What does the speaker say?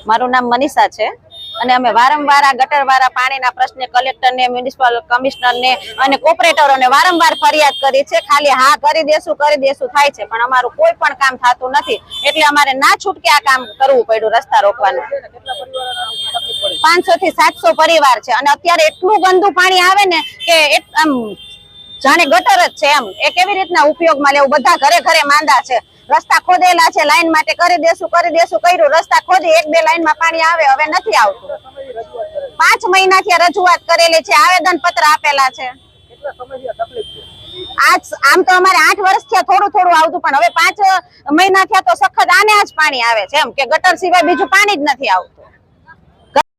મારું નામ મનીષા છે અને અમે વારંવાર આ ગટરવાળા પાણીના પ્રશ્ને કલેક્ટરને, મ્યુનિસિપલ કમિશનરને અને કોર્પોરેટરોને વારંવાર ફરિયાદ કરી છે. ખાલી હા કરી દેશું થાય છે, પણ અમારું કોઈ પણ કામ થતું નથી. એટલે અમારે ના છૂટકે આ કામ કરવું પડ્યું, રસ્તા રોકવાનું. 500 થી 700 પરિવાર છે અને અત્યારે એટલું ગંદુ પાણી આવે ને કે આમ જાણે ગટર જ છે એમ. એ કેવી રીતના ઉપયોગમાં લેવું? બધા ઘરે ઘરે માંદા છે. રસ્તા ખોદેલા છે, લાઈન માટે કરી દેશું કર્યું. રસ્તા ખોદી 1-2 લાઈનમાં પાણી આવે, હવે નથી આવતું. 5 મહિનાથી રજૂઆત કરેલી છે, આવેદન પત્ર આપેલા છે. આમ તો અમારે 8 વર્ષ થયા થોડું આવતું, પણ હવે 5 મહિના થયા તો સખત આને જ પાણી આવે છે એમ, કે ગટર સિવાય બીજું પાણી જ નથી આવતું.